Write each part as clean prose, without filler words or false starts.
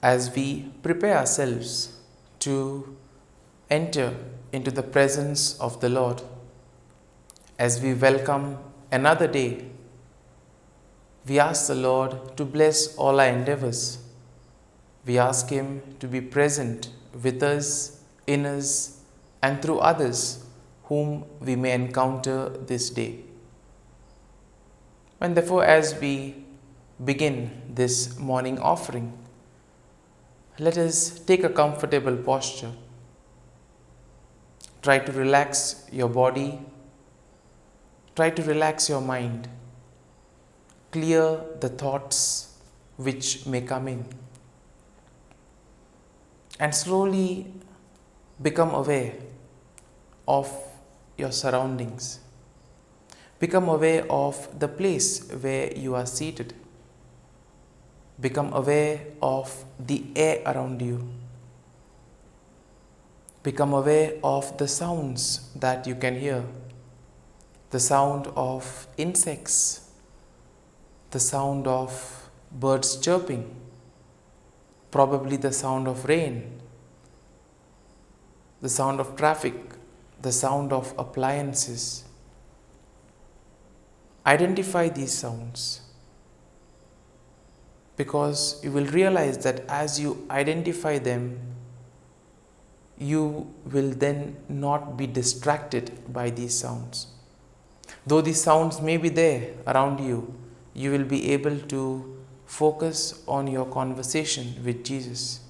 as we prepare ourselves to enter into the presence of the Lord, as we welcome another day, we ask the Lord to bless all our endeavors. We ask Him to be present with us, in us, and through others whom we may encounter this day. And therefore, as we begin this morning offering, let us take a comfortable posture. Try to relax your body. Try to relax your mind. Clear the thoughts which may come in. And slowly become aware of your surroundings. Become aware of the place where you are seated. Become aware of the air around you. Become aware of the sounds that you can hear. The sound of insects. The sound of birds chirping. Probably the sound of rain. The sound of traffic. The sound of appliances. Identify these sounds, because you will realize that as you identify them, you will then not be distracted by these sounds. Though these sounds may be there around you, you will be able to focus on your conversation with Jesus.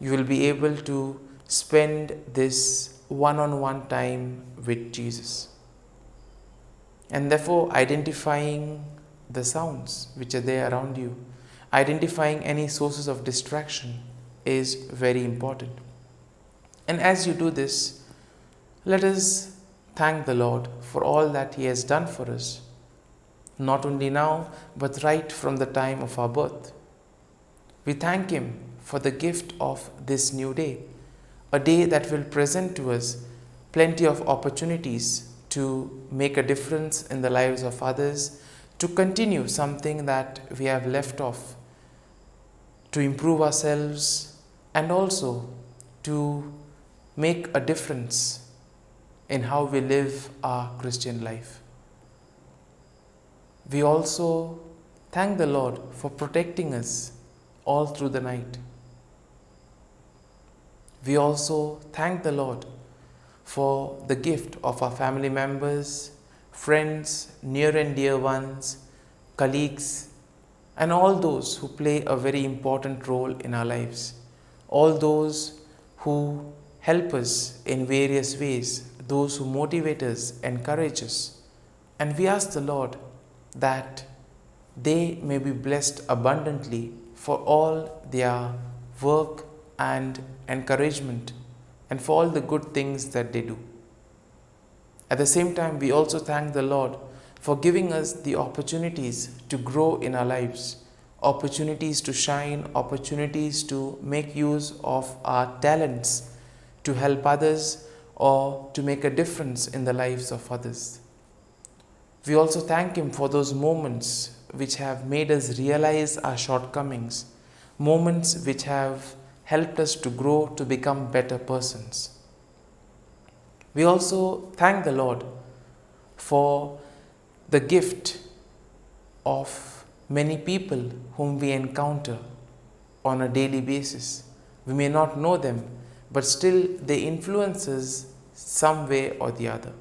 You will be able to spend this one-on-one time with Jesus. And therefore, identifying the sounds which are there around you, identifying any sources of distraction is very important. And as you do this, let us thank the Lord for all that He has done for us, not only now, but right from the time of our birth. We thank Him for the gift of this new day, a day that will present to us plenty of opportunities to make a difference in the lives of others, to continue something that we have left off, to improve ourselves, and also to make a difference in how we live our Christian life. We also thank the Lord for protecting us all through the night. We also thank the Lord for the gift of our family members, friends, near and dear ones, colleagues, and all those who play a very important role in our lives. All those who help us in various ways, those who motivate us, encourage us. And we ask the Lord that they may be blessed abundantly for all their work and encouragement, and for all the good things that they do. At the same time, we also thank the Lord for giving us the opportunities to grow in our lives, opportunities to shine, opportunities to make use of our talents to help others or to make a difference in the lives of others. We also thank Him for those moments which have made us realize our shortcomings, moments which have helped us to grow to become better persons. We also thank the Lord for the gift of many people whom we encounter on a daily basis. We may not know them, but still they influence us some way or the other.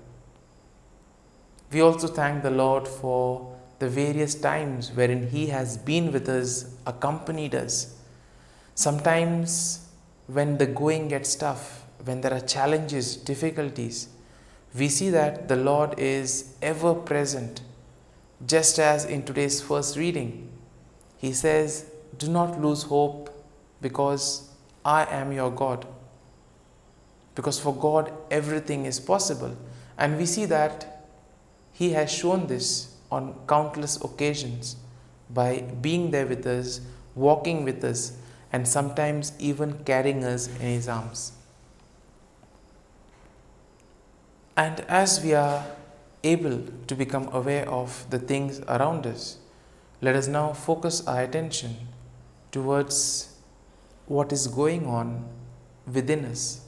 We also thank the Lord for the various times wherein He has been with us, accompanied us. Sometimes when the going gets tough, when there are challenges, difficulties, we see that the Lord is ever present. Just as in today's first reading, He says, "Do not lose hope, because I am your God." Because for God, everything is possible. And we see that He has shown this on countless occasions by being there with us, walking with us, and sometimes even carrying us in His arms. And as we are able to become aware of the things around us, let us now focus our attention towards what is going on within us.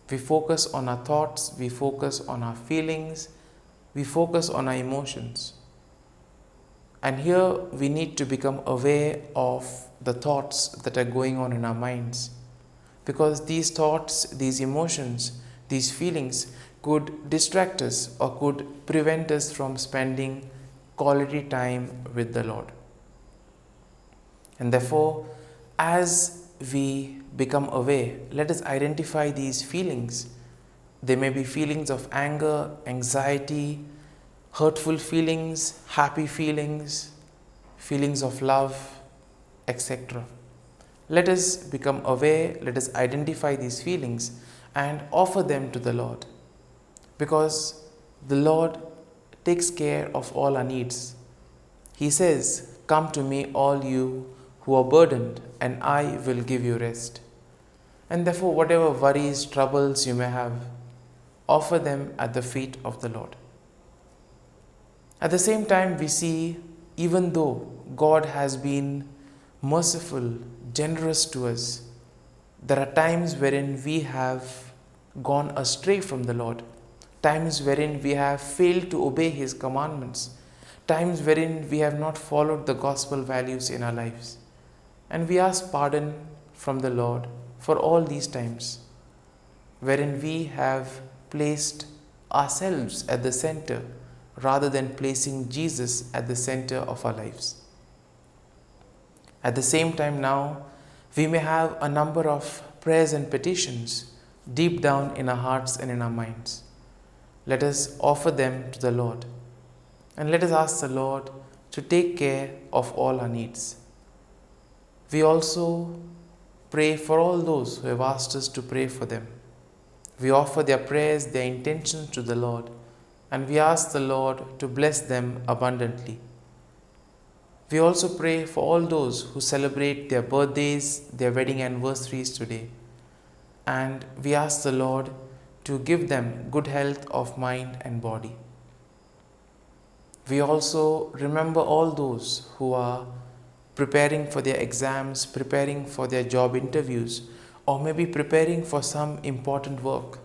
We focus on our thoughts, we focus on our feelings, we focus on our emotions. And here we need to become aware of the thoughts that are going on in our minds. Because these thoughts, these emotions, these feelings could distract us or could prevent us from spending quality time with the Lord. And therefore, as we become aware, let us identify these feelings. They may be feelings of anger, anxiety, hurtful feelings, happy feelings, feelings of love, etc. Let us become aware, let us identify these feelings and offer them to the Lord. Because the Lord takes care of all our needs. He says, "Come to me, all you who are burdened, and I will give you rest." And therefore, whatever worries, troubles you may have, offer them at the feet of the Lord. At the same time, we see, even though God has been merciful, generous to us, there are times wherein we have gone astray from the Lord, times wherein we have failed to obey His commandments, times wherein we have not followed the gospel values in our lives. And we ask pardon from the Lord for all these times wherein we have placed ourselves at the center rather than placing Jesus at the center of our lives. At the same time now, we may have a number of prayers and petitions deep down in our hearts and in our minds. Let us offer them to the Lord and let us ask the Lord to take care of all our needs. We also pray for all those who have asked us to pray for them. We offer their prayers, their intentions to the Lord, and we ask the Lord to bless them abundantly. We also pray for all those who celebrate their birthdays, their wedding anniversaries today, and we ask the Lord to give them good health of mind and body. We also remember all those who are preparing for their exams, preparing for their job interviews, or maybe preparing for some important work.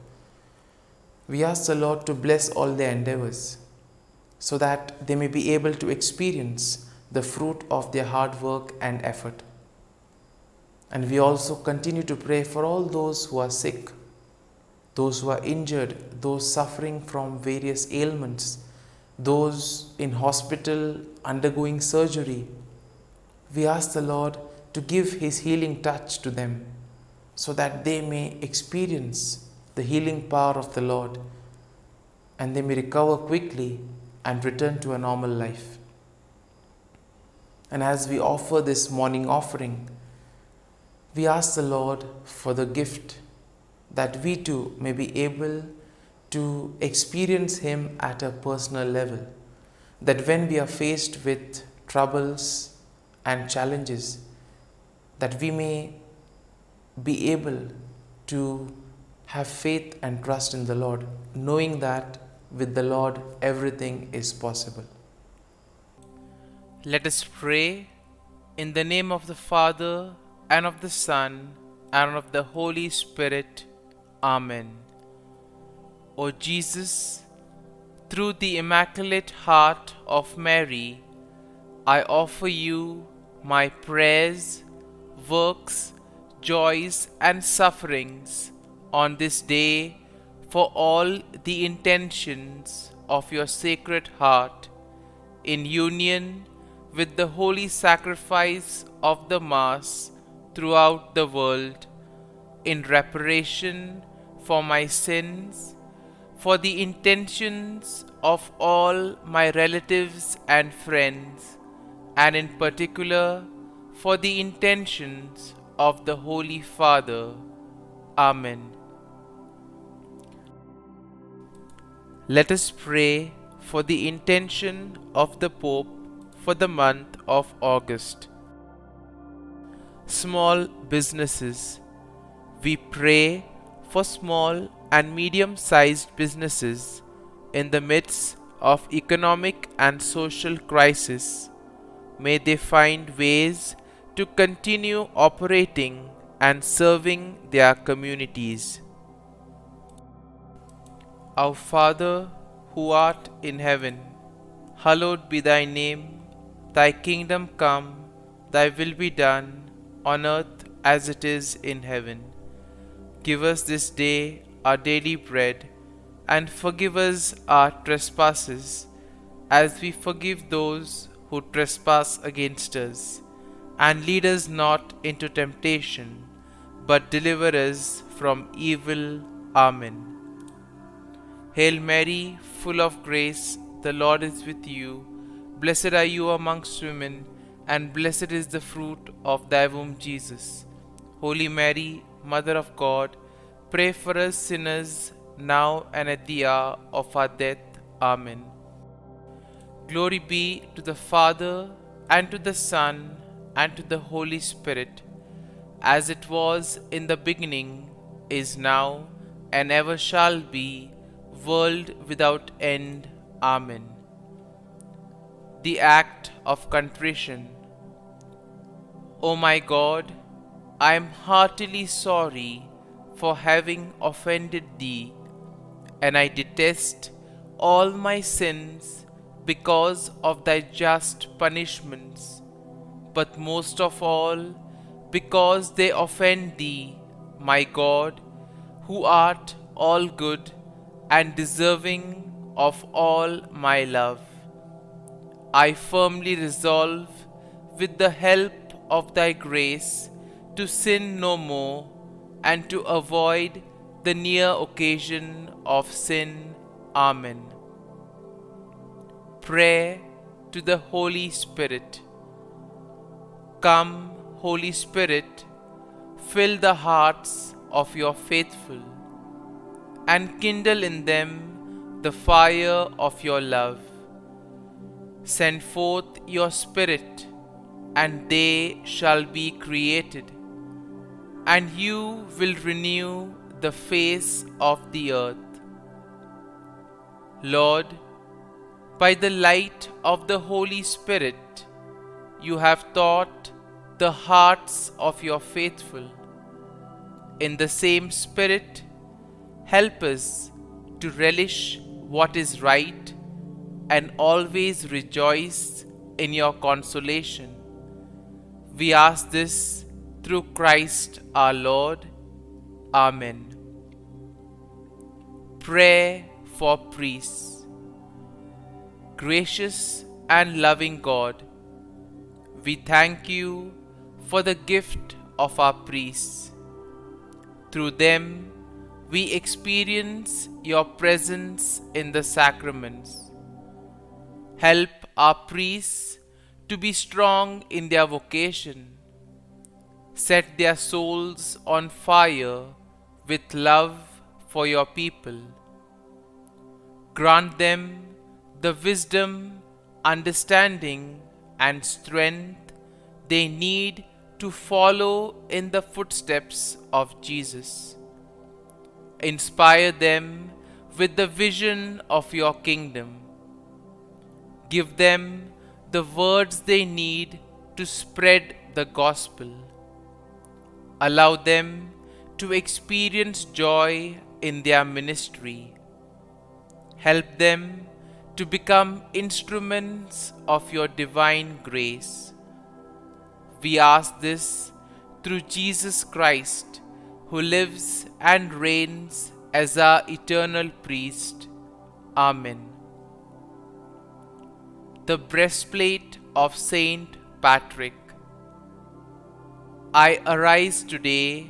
We ask the Lord to bless all their endeavors so that they may be able to experience the fruit of their hard work and effort. And we also continue to pray for all those who are sick, those who are injured, those suffering from various ailments, those in hospital undergoing surgery. We ask the Lord to give His healing touch to them so that they may experience the healing power of the Lord and they may recover quickly and return to a normal life. And as we offer this morning offering, we ask the Lord for the gift that we too may be able to experience Him at a personal level. That when we are faced with troubles and challenges, that we may be able to have faith and trust in the Lord, knowing that with the Lord everything is possible. Let us pray in the name of the Father, and of the Son, and of the Holy Spirit. Amen. O Jesus, through the Immaculate Heart of Mary, I offer you my prayers, works, joys, and sufferings on this day for all the intentions of your Sacred Heart, in union with the holy sacrifice of the Mass throughout the world, in reparation for my sins, for the intentions of all my relatives and friends, and in particular for the intentions of the Holy Father. Amen. Let us pray for the intention of the Pope for the month of August. Small businesses. We pray for small and medium-sized businesses in the midst of economic and social crisis. May they find ways to continue operating and serving their communities. Our Father, who art in heaven, hallowed be thy name. Thy kingdom come, thy will be done, on earth as it is in heaven. Give us this day our daily bread, and forgive us our trespasses, as we forgive those who trespass against us. And lead us not into temptation, but deliver us from evil. Amen. Hail Mary, full of grace, the Lord is with you. Blessed are you amongst women, and blessed is the fruit of thy womb, Jesus. Holy Mary, Mother of God, pray for us sinners, now and at the hour of our death. Amen. Glory be to the Father, and to the Son, and to the Holy Spirit, as it was in the beginning, is now, and ever shall be, world without end. Amen. The Act of Contrition. O my God, I am heartily sorry for having offended thee, and I detest all my sins because of thy just punishments, but most of all because they offend thee, my God, who art all good and deserving of all my love. I firmly resolve, with the help of thy grace, to sin no more, and to avoid the near occasion of sin. Amen. Prayer to the Holy Spirit. Come, Holy Spirit, fill the hearts of your faithful, and kindle in them the fire of your love. Send forth your Spirit, and they shall be created, and you will renew the face of the earth. Lord, by the light of the Holy Spirit, you have taught the hearts of your faithful. In the same Spirit, help us to relish what is right and always rejoice in your consolation. We ask this through Christ our Lord. Amen. Prayer for priests. Gracious and loving God, we thank you for the gift of our priests. Through them, we experience your presence in the sacraments. Help our priests to be strong in their vocation. Set their souls on fire with love for your people. Grant them the wisdom, understanding, and strength they need to follow in the footsteps of Jesus. Inspire them with the vision of your kingdom. Give them the words they need to spread the gospel. Allow them to experience joy in their ministry. Help them to become instruments of your divine grace. We ask this through Jesus Christ, who lives and reigns as our eternal priest. Amen. The breastplate of Saint Patrick. I arise today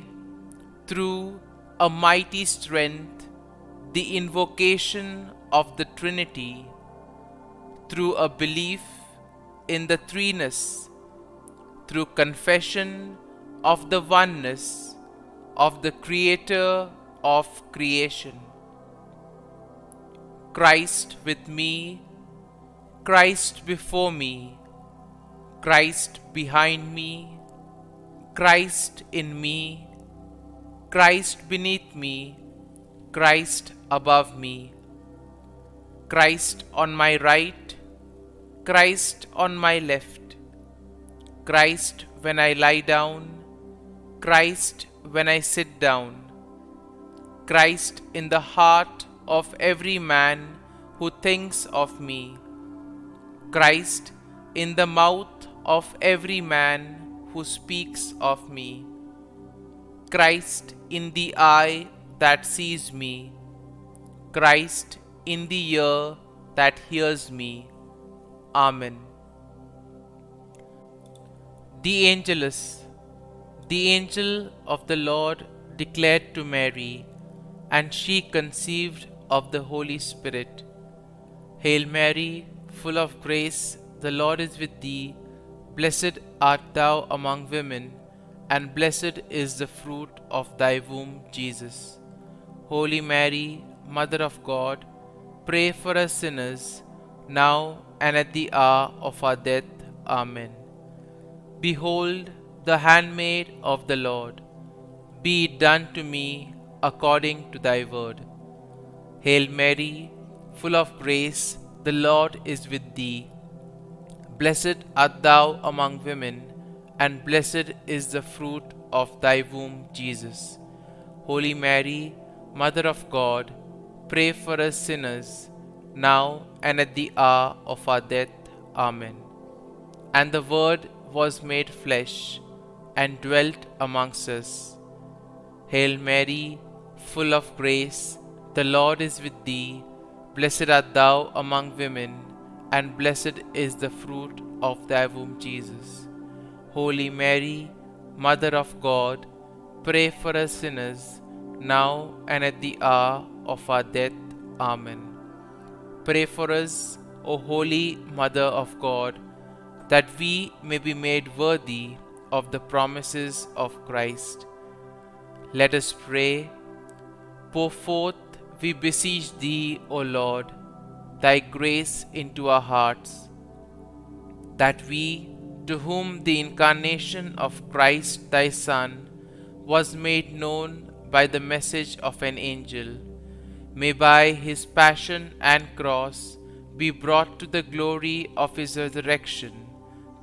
through a mighty strength, the invocation of the Trinity, through a belief in the threeness, through confession of the oneness of the Creator of creation. Christ with me, Christ before me, Christ behind me, Christ in me, Christ beneath me, Christ above me, Christ on my right, Christ on my left, Christ when I lie down, Christ when I sit down, Christ in the heart of every man who thinks of me, Christ in the mouth of every man who speaks of me, Christ in the eye that sees me, Christ in the ear that hears me. Amen. The Angelus. The angel of the Lord declared to Mary, and she conceived of the Holy Spirit. Hail Mary, full of grace, the Lord is with thee. Blessed art thou among women, and blessed is the fruit of thy womb, Jesus. Holy Mary, Mother of God, pray for us sinners, now and at the hour of our death. Amen. Behold, the handmaid of the Lord, be it done to me according to thy word. Hail Mary, full of grace, the Lord is with thee. Blessed art thou among women, and blessed is the fruit of thy womb, Jesus. Holy Mary, Mother of God, pray for us sinners, now and at the hour of our death. Amen. And the Word was made flesh, and dwelt amongst us. Hail Mary, full of grace, the Lord is with thee. Blessed art thou among women, and blessed is the fruit of thy womb, Jesus. Holy Mary, Mother of God, pray for us sinners, now and at the hour of our death. Amen. Pray for us, O Holy Mother of God, that we may be made worthy of the promises of Christ. Let us pray. Pour forth, we beseech thee, O Lord, thy grace into our hearts, that we, to whom the incarnation of Christ thy Son was made known by the message of an angel, may by his passion and cross be brought to the glory of his resurrection,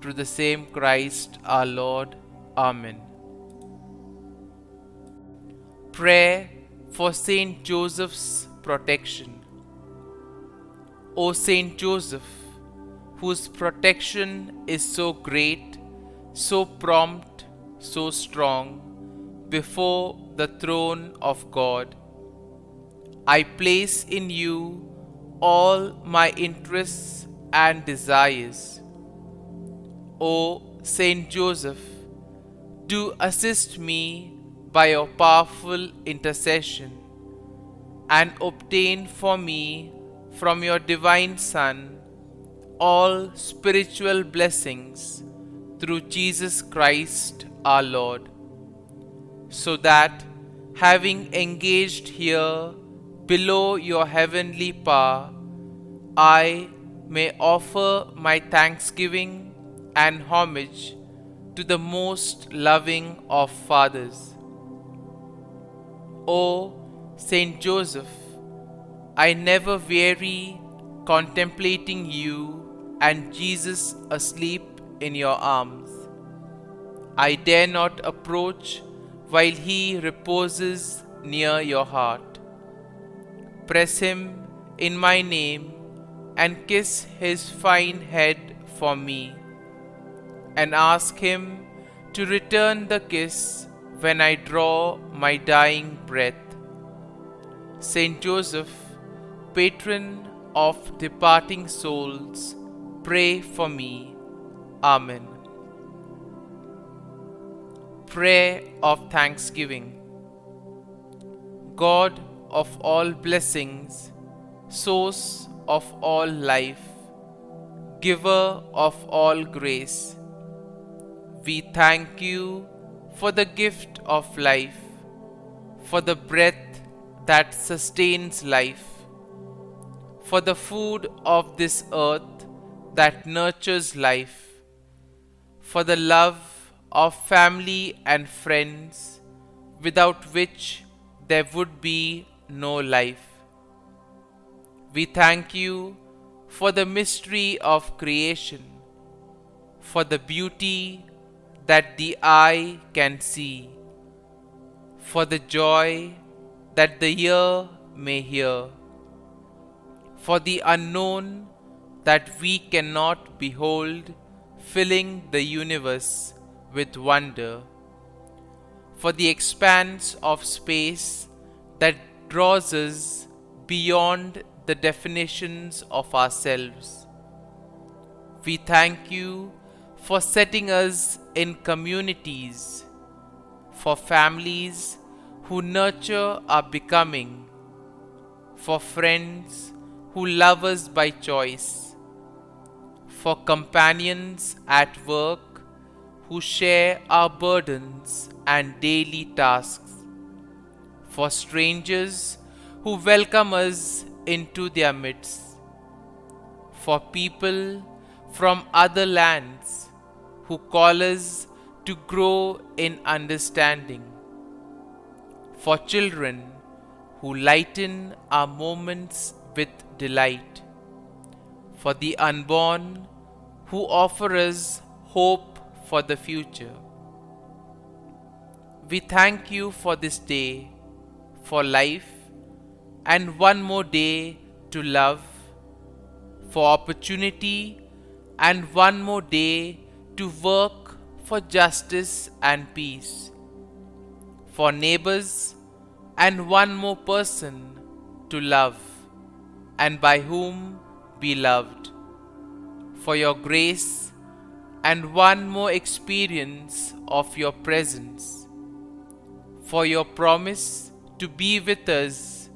through the same Christ our Lord. Amen. Prayer for Saint Joseph's protection. O Saint Joseph, whose protection is so great, so prompt, so strong, before the throne of God, I place in you all my interests and desires. O Saint Joseph, do assist me by your powerful intercession, and obtain for me from your divine Son all spiritual blessings through Jesus Christ our Lord, so that, having engaged here below your heavenly power, I may offer my thanksgiving and homage to the most loving of fathers. O Saint Joseph, I never weary contemplating you and Jesus asleep in your arms. I dare not approach while he reposes near your heart. Press him in my name and kiss his fine head for me, and ask him to return the kiss when I draw my dying breath. Saint Joseph, patron of departing souls, pray for me. Amen. Prayer of Thanksgiving. God of all blessings, source of all life, giver of all grace, we thank you for the gift of life, for the breath that sustains life, for the food of this earth that nurtures life, for the love of family and friends, without which there would be no life. We thank you for the mystery of creation, for the beauty that the eye can see, for the joy that the ear may hear, for the unknown that we cannot behold, filling the universe with wonder, for the expanse of space that draws us beyond the definitions of ourselves. We thank you for setting us in communities, for families who nurture our becoming, for friends who love us by choice, for companions at work who share our burdens and daily tasks, for strangers who welcome us into their midst, for people from other lands who call us to grow in understanding, for children who lighten our moments with delight, for the unborn who offer us hope for the future. We thank you for this day, for life, and one more day to love, for opportunity, and one more day to work for justice and peace, for neighbors, and one more person to love, and by whom be loved, for your grace, and one more experience of your presence, for your promise to be with us,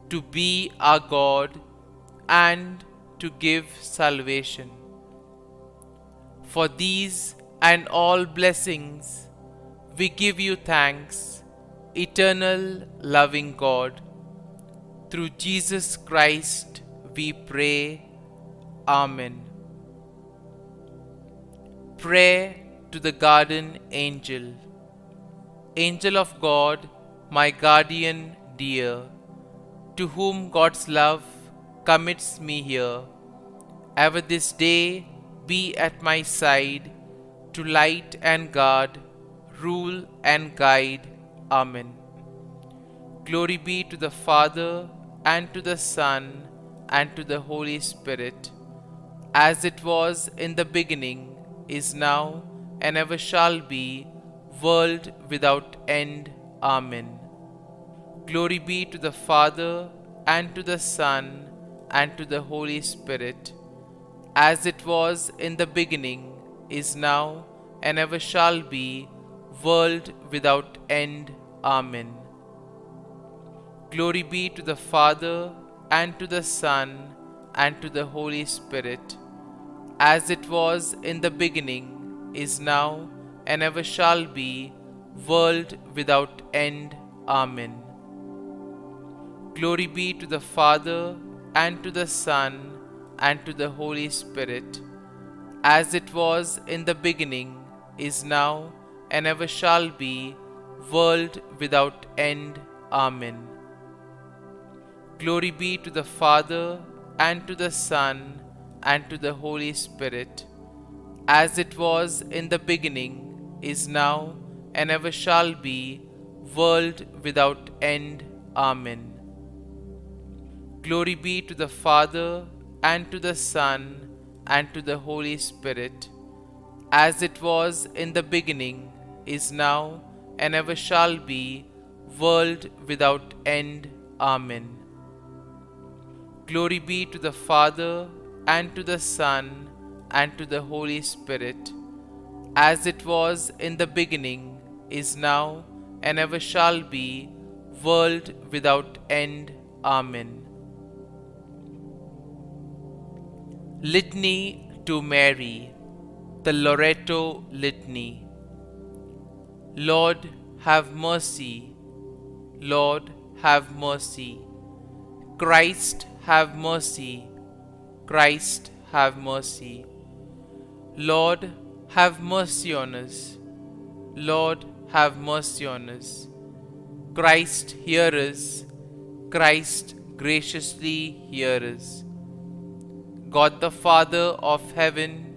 to be our God, and to give salvation. For these and all blessings, we give you thanks, eternal loving God. Through Jesus Christ we pray. Amen. Prayer to the Guardian Angel. Angel of God, my guardian dear, to whom God's love commits me here, ever this day be at my side, to light and guard, rule and guide. Amen. Glory be to the Father, and to the Son, and to the Holy Spirit, as it was in the beginning, is now, and ever shall be, world without end. Amen. Glory be to the Father, and to the Son, and to the Holy Spirit, as it was in the beginning, is now, and ever shall be, world without end. Amen. Glory be to the Father, and to the Son, and to the Holy Spirit, as it was in the beginning, is now, and ever shall be, world without end. Amen. Glory be to the Father, and to the Son, and to the Holy Spirit, as it was in the beginning, is now, and ever shall be, world without end. Amen. Glory be to the Father, and to the Son, and to the Holy Spirit, as it was in the beginning, is now, and ever shall be, world without end. Amen. Glory be to the Father, and to the Son, and to the Holy Spirit, as it was in the beginning, is now, and ever shall be, world without end. Amen. Glory be to the Father, and to the Son, and to the Holy Spirit, as it was in the beginning, is now, and ever shall be, world without end. Amen. Litany to Mary, the LORETO Litany. Lord, have mercy. Lord, have mercy. Christ, have mercy. Christ, have mercy. Lord, have mercy on us. Lord, have mercy on us. Christ, hear us. Christ, graciously hear us. God the Father of heaven,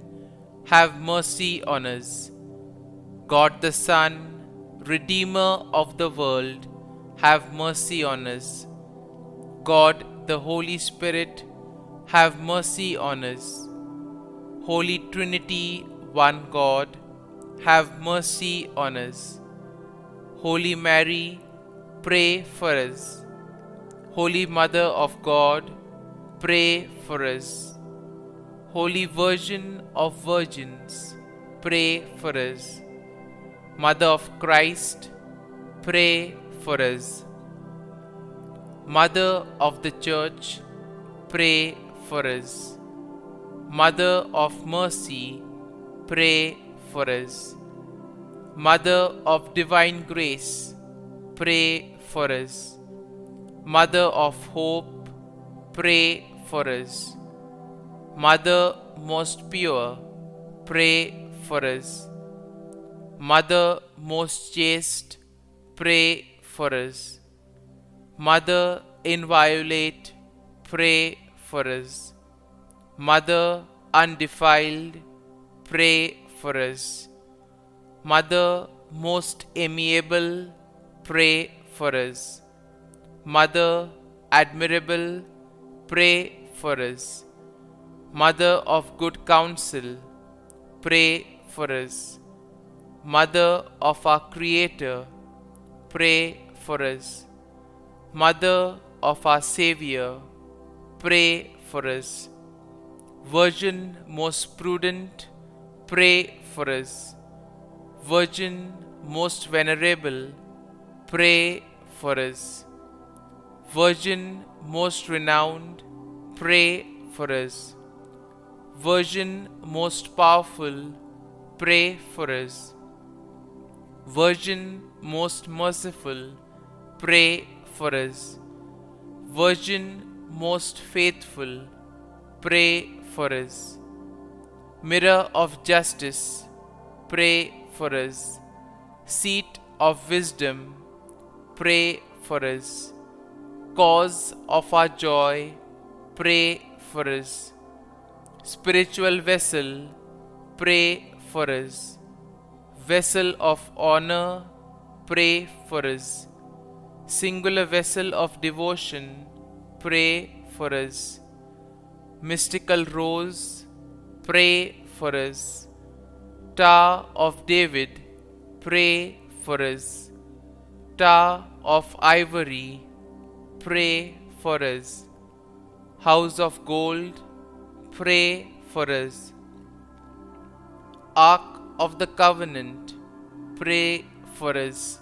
have mercy on us. God the Son, Redeemer of the world, have mercy on us. God, the Holy Spirit, have mercy on us. Holy Trinity, one God, have mercy on us. Holy Mary, pray for us. Holy Mother of God, pray for us. Holy Virgin of Virgins, pray for us. Mother of Christ, pray for us. Mother of the Church, pray for us. Mother of Mercy, pray for us. Mother of Divine Grace, pray for us. Mother of Hope, pray for us. Mother most pure, pray for us. Mother most chaste, pray for us. Mother inviolate, pray for us. Mother undefiled, pray for us. Mother most amiable, pray for us. Mother admirable, pray for us. Mother of good counsel, pray for us. Mother of our Creator, pray for us. Mother of our Savior, pray for us. Virgin most prudent, pray for us. Virgin most venerable, pray for us. Virgin most renowned, pray for us. Virgin most powerful, pray for us. Virgin most merciful, pray for us. Virgin most faithful, pray for us. Mirror of justice, pray for us. Seat of wisdom, pray for us. Cause of our joy, pray for us. Spiritual vessel, pray for us. Vessel of honor, pray for us. Singular vessel of devotion, pray for us. Mystical rose, pray for us. Tower of David, pray for us. Tower of ivory, pray for us. House of gold, pray for us. Ark of the covenant, pray for us.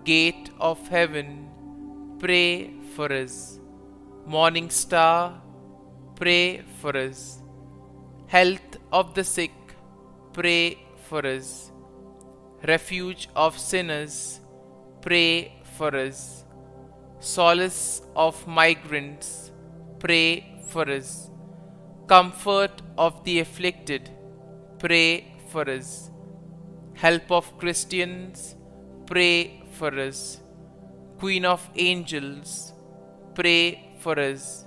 Gate of heaven, pray for us. Morning star, pray for us. Health of the sick, pray for us. Refuge of sinners, pray for us. Solace of migrants, pray for us. Comfort of the afflicted, pray for us. Help of Christians, pray for us. Queen of angels, pray for us.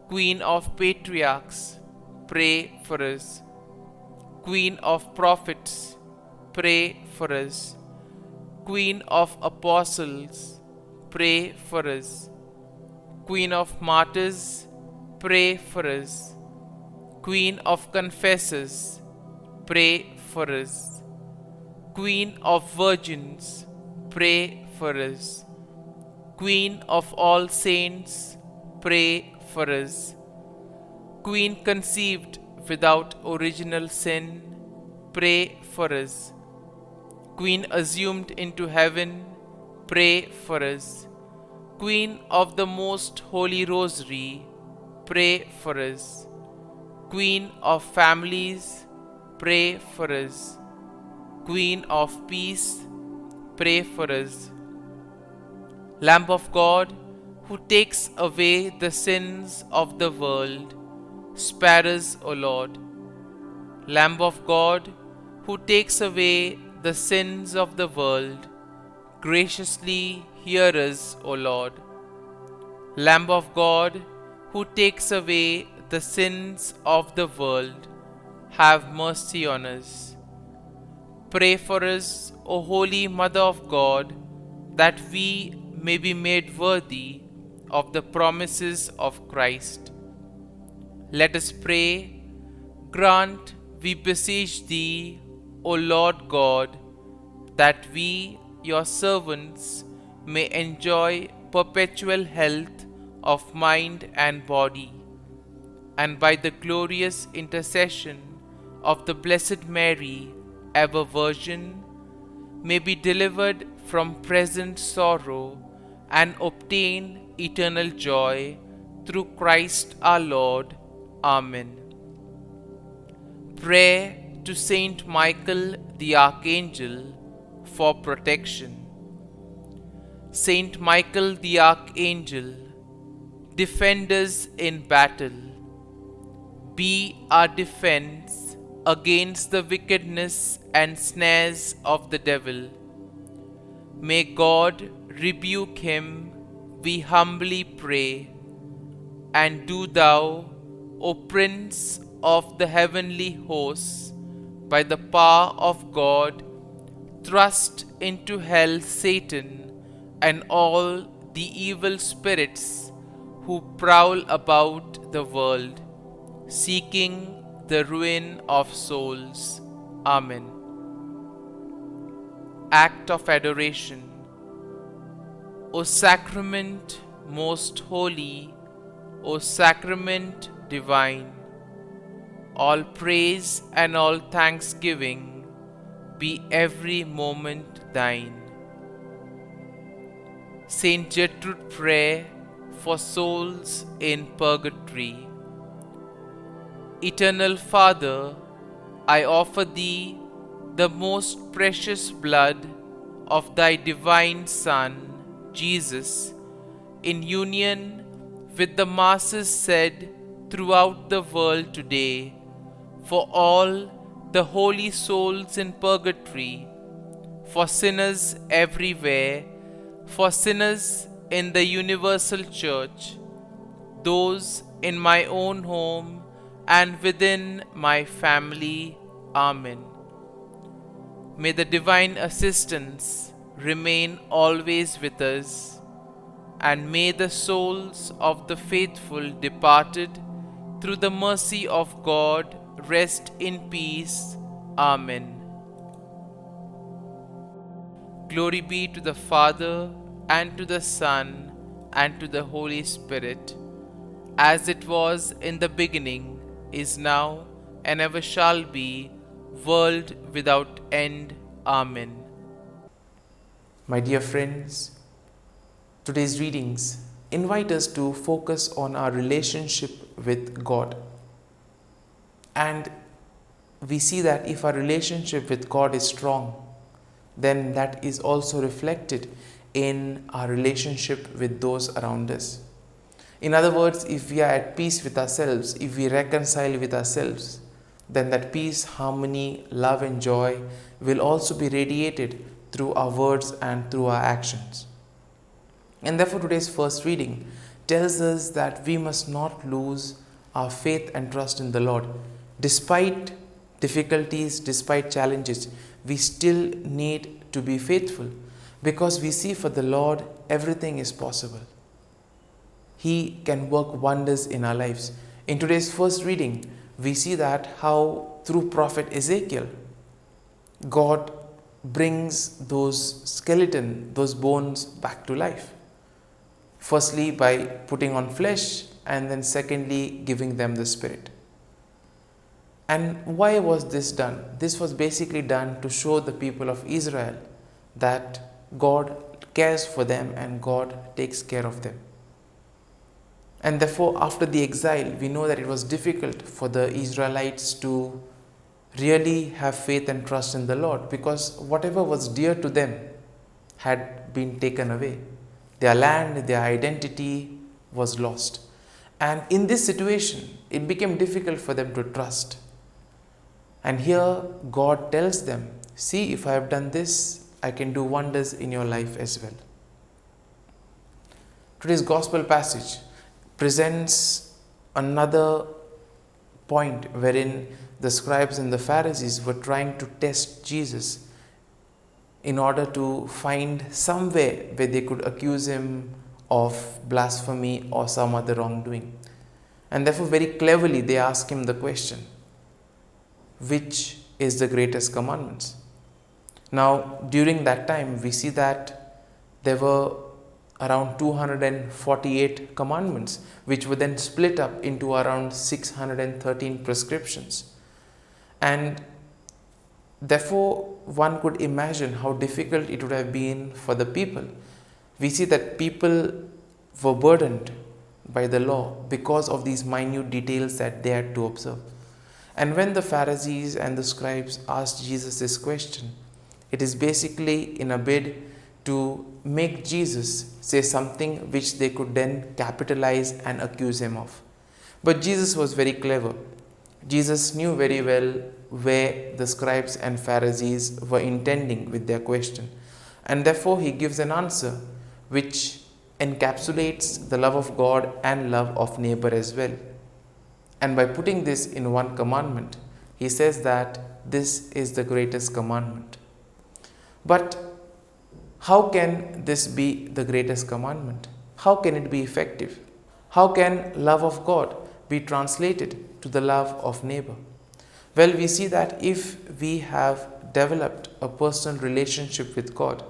Queen of patriarchs, pray for us. Queen of prophets, pray for us. Queen of apostles, pray for us. Queen of martyrs, pray for us. Queen of confessors, pray for us. Queen of virgins, pray for us. Queen of all saints, pray for us. Queen conceived without original sin, pray for us. Queen assumed into heaven, pray for us. Queen of the most holy rosary, pray for us. Queen of families, pray for us. Queen of peace, pray for us. Lamb of God, who takes away the sins of the world, spare us, O Lord. Lamb of God, who takes away the sins of the world, graciously hear us, O Lord. Lamb of God, who takes away the sins of the world, have mercy on us. Pray for us, O Holy Mother of God, that we may be made worthy of the promises of Christ. Let us pray. Grant, we beseech thee, O Lord God, that we, your servants, may enjoy perpetual health of mind and body, and by the glorious intercession of the Blessed Mary, ever Virgin, may be delivered from present sorrow and obtain eternal joy through Christ our Lord. Amen. Prayer to Saint Michael the Archangel for protection. Saint Michael the Archangel, defend us in battle. Be our defense against the wickedness and snares of the devil. May God rebuke him, we humbly pray. And do thou, O Prince of the heavenly hosts, by the power of God, thrust into hell Satan and all the evil spirits who prowl about the world, seeking the ruin of souls. Amen. Act of Adoration. O Sacrament most holy, O Sacrament divine, all praise and all thanksgiving be every moment thine. Saint Gertrude prayer for souls in purgatory. Eternal Father, I offer thee the most precious blood of thy divine Son, Jesus, in union with the masses said throughout the world today, for all the holy souls in purgatory, for sinners everywhere, for sinners in the universal church, those in my own home and within my family. Amen. May the divine assistance remain always with us, and may the souls of the faithful departed through the mercy of God rest in peace. Amen. Glory be to the Father, and to the Son, and to the Holy Spirit, as it was in the beginning, is now, and ever shall be, world without end. Amen. My dear friends, today's readings invite us to focus on our relationship with God. And we see that if our relationship with God is strong, then that is also reflected in our relationship with those around us. In other words, if we are at peace with ourselves, if we reconcile with ourselves, then that peace, harmony, love and joy will also be radiated through our words and through our actions. And therefore today's first reading tells us that we must not lose our faith and trust in the Lord. Despite difficulties, despite challenges, we still need to be faithful, because we see for the Lord everything is possible. He can work wonders in our lives. In today's first reading, we see that how through prophet Ezekiel, God brings those those bones back to life. Firstly, by putting on flesh, and then secondly, giving them the spirit. And why was this done? This was basically done to show the people of Israel that God cares for them and God takes care of them. And therefore, after the exile, we know that it was difficult for the Israelites to really have faith and trust in the Lord, because whatever was dear to them had been taken away. Their land, their identity was lost. And in this situation, it became difficult for them to trust. And here God tells them, see, if I have done this, I can do wonders in your life as well. Today's gospel passage presents another point wherein the scribes and the Pharisees were trying to test Jesus in order to find somewhere where they could accuse him of blasphemy or some other wrongdoing. And therefore, very cleverly, they ask him the question, which is the greatest commandments? Now, during that time, we see that there were around 248 commandments, which were then split up into around 613 prescriptions. And therefore, one could imagine how difficult it would have been for the people. We see that people were burdened by the law because of these minute details that they had to observe. And when the Pharisees and the scribes asked Jesus this question, it is basically in a bid to make Jesus say something which they could then capitalize and accuse him of. But Jesus was very clever. Jesus knew very well where the scribes and Pharisees were intending with their question. And therefore, he gives an answer which encapsulates the love of God and love of neighbor as well. And by putting this in one commandment, he says that this is the greatest commandment. But how can this be the greatest commandment? How can it be effective? How can love of God be translated to the love of neighbor? Well, we see that if we have developed a personal relationship with God,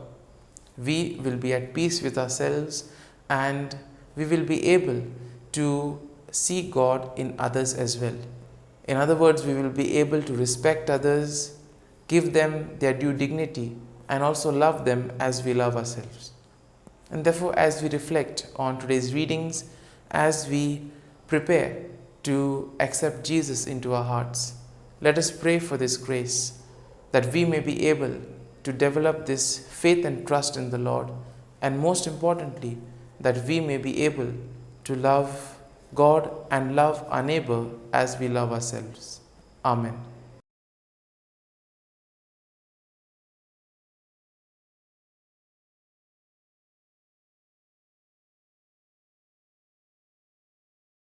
we will be at peace with ourselves and we will be able to see God in others as well. In other words, we will be able to respect others, give them their due dignity, and also love them as we love ourselves. And therefore, as we reflect on today's readings, as we prepare to accept Jesus into our hearts, let us pray for this grace, that we may be able to develop this faith and trust in the Lord, and most importantly, that we may be able to love God and love our neighbor as we love ourselves. Amen.